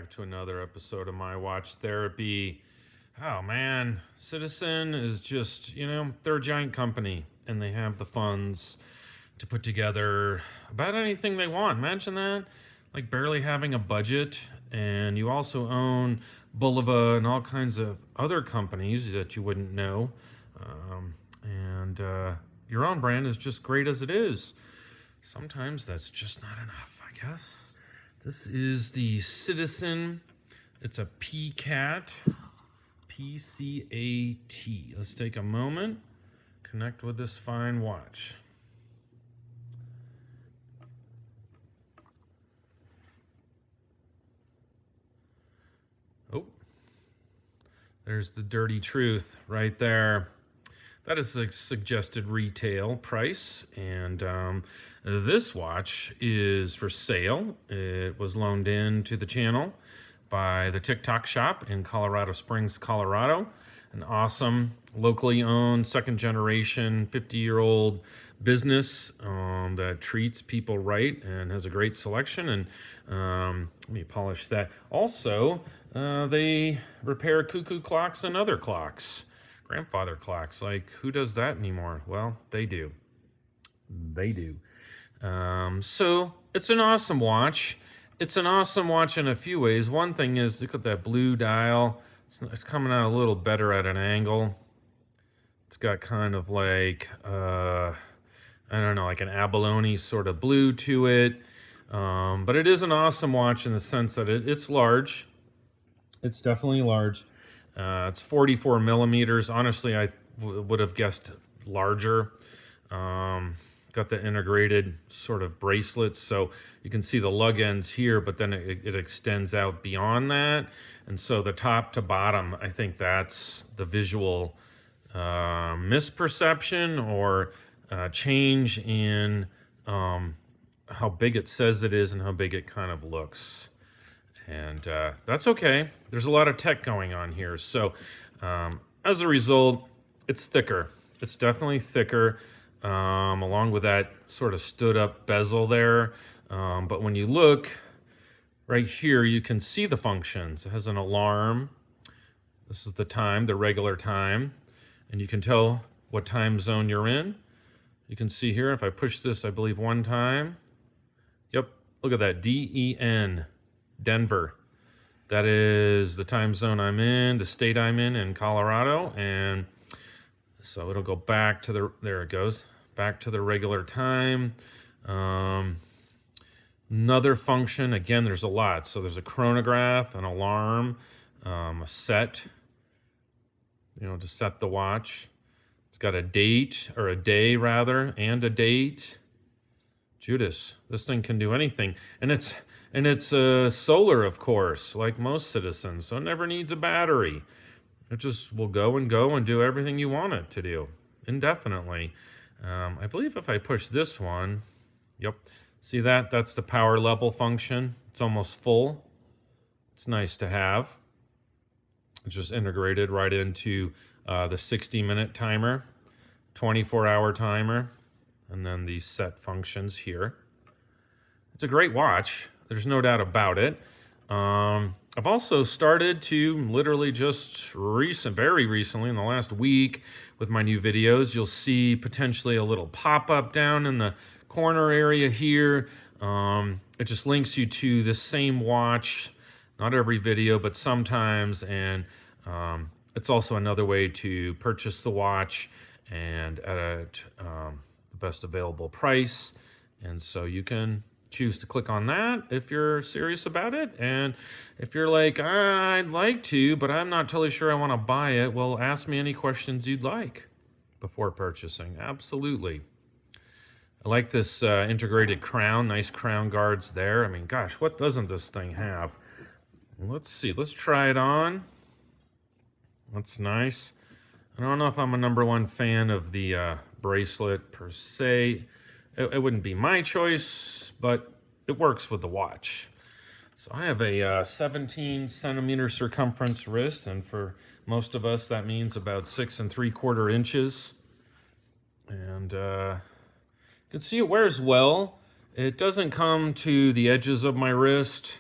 back to another episode of My Watch Therapy. Oh man, Citizen is just, they're a giant company and they have the funds to put together about anything they want. Imagine that, like barely having a budget, and you also own Bulova and all kinds of other companies that you wouldn't know. And your own brand is just great as it is. Sometimes that's just not enough, I guess. This is the Citizen. It's a PCAT. PCAT. Let's take a moment, connect with this fine watch. Oh, there's the dirty truth right there. That is the suggested retail price, and this watch is for sale. It was loaned in to the channel by the TikTok shop in Colorado Springs, Colorado. An awesome, locally owned, second generation, 50-year-old business that treats people right and has a great selection. And let me polish that. Also, they repair cuckoo clocks and other clocks. Grandfather clocks. Like, who does that anymore? Well, they do. They do. So it's an awesome watch. It's an awesome watch in a few ways. One thing is, look at that blue dial. It's coming out a little better at an angle. It's got kind of like, I don't know, like an abalone sort of blue to it. But it is an awesome watch in the sense that it's large. It's definitely large. It's 44 millimeters. Honestly, I would have guessed larger. Got the integrated sort of bracelets, so you can see the lug ends here, but then it extends out beyond that. And so the top to bottom, I think that's the visual misperception or change in how big it says it is and how big it kind of looks. And that's okay. There's a lot of tech going on here. So as a result, it's thicker. It's definitely thicker, along with that sort of stood up bezel there. But when you look right here, you can see the functions. It has an alarm. This is the time, the regular time. And you can tell what time zone you're in. You can see here, if I push this, I believe one time. Yep, look at that, DEN. Denver. That is the time zone I'm in, the state I'm in Colorado. And so it'll go back to there it goes, back to the regular time. Another function, again, there's a lot. So there's a chronograph, an alarm, a set, to set the watch. It's got a date, or a day rather, and a date. Judas, this thing can do anything. And it's solar, of course, like most Citizens, so it never needs a battery. It just will go and do everything you want it to do, indefinitely. I believe if I push this one, yep, see that? That's the power level function. It's almost full. It's nice to have. It's just integrated right into the 60-minute timer, 24-hour timer, and then these set functions here. It's a great watch. There's no doubt about it. I've also started to literally just very recently, in the last week, with my new videos, you'll see potentially a little pop-up down in the corner area here. It just links you to the same watch, not every video, but sometimes, and it's also another way to purchase the watch and at the best available price. And so you can choose to click on that if you're serious about it. And if you're like, I'd like to, but I'm not totally sure I want to buy it, well, ask me any questions you'd like before purchasing. Absolutely. I like this integrated crown, nice crown guards there. I mean, gosh, what doesn't this thing have? Let's see, let's try it on. That's nice. I don't know if I'm a #1 fan of the bracelet per se. It wouldn't be my choice, but it works with the watch. So I have a 17 centimeter circumference wrist, and for most of us, that means about 6 3/4 inches. And you can see it wears well. It doesn't come to the edges of my wrist.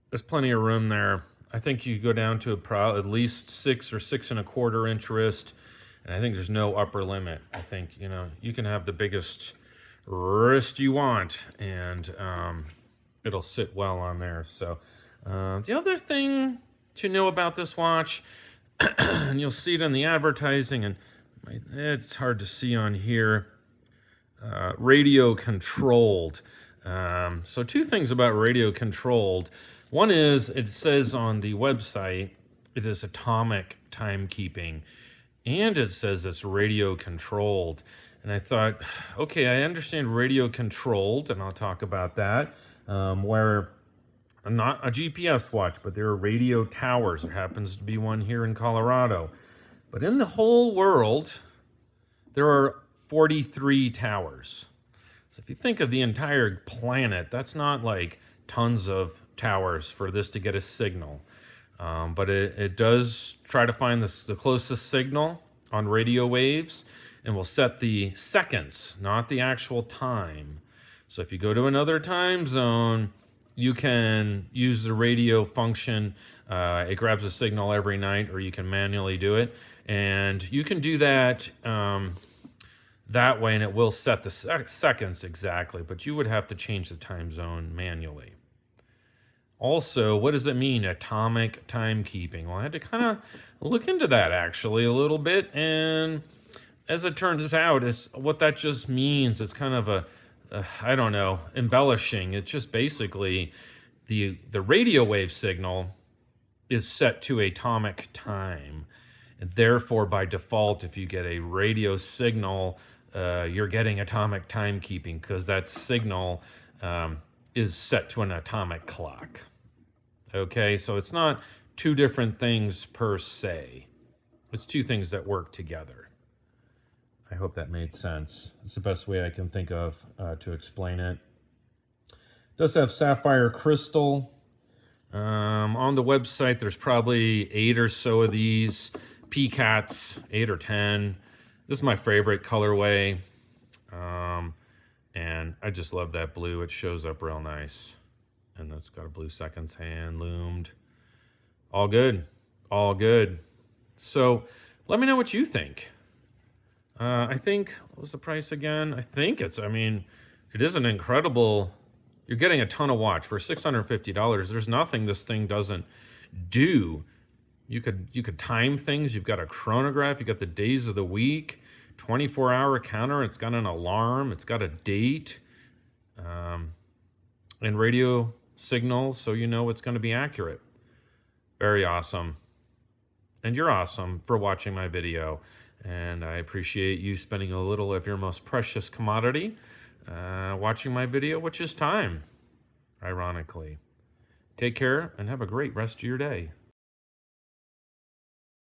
There's plenty of room there. I think you go down to at least 6 or 6.25 inch wrist, and I think there's no upper limit. I think, you know, you can have the biggest wrist you want, and it'll sit well on there. So the other thing to know about this watch, and you'll see it in the advertising, and it's hard to see on here, radio controlled. So two things about radio controlled. One is, it says on the website, it is atomic timekeeping, and it says it's radio controlled. And I thought, okay, I understand radio controlled, and I'll talk about that, where not a GPS watch, but there are radio towers. There happens to be one here in Colorado. But in the whole world, there are 43 towers. So if you think of the entire planet, that's not like tons of towers for this to get a signal. But it does try to find the closest signal on radio waves, and will set the seconds, not the actual time. So if you go to another time zone, you can use the radio function. It grabs a signal every night, or you can manually do it. And you can do that that way, and it will set the seconds exactly, but you would have to change the time zone manually. Also, what does it mean, atomic timekeeping? Well, I had to kind of look into that actually a little bit, and as it turns out, what that just means, it's kind of I don't know, embellishing. It's just basically the radio wave signal is set to atomic time. And therefore, by default, if you get a radio signal, you're getting atomic timekeeping, because that signal is set to an atomic clock. Okay, so it's not two different things per se. It's two things that work together. I hope that made sense. It's the best way I can think of to explain it. It does have sapphire crystal. On the website, there's probably 8 or so of these. PCATs, 8 or 10. This is my favorite colorway. And I just love that blue. It shows up real nice. And it's got a blue seconds hand loomed. All good. All good. So let me know what you think. I think, what was the price again? I think it is an incredible, you're getting a ton of watch for $650. There's nothing this thing doesn't do. You could time things. You've got a chronograph. You got the days of the week, 24-hour counter. It's got an alarm. It's got a date, and radio signals, so you know it's going to be accurate. Very awesome. And you're awesome for watching my video. And I appreciate you spending a little of your most precious commodity watching my video, which is time, ironically. Take care and have a great rest of your day.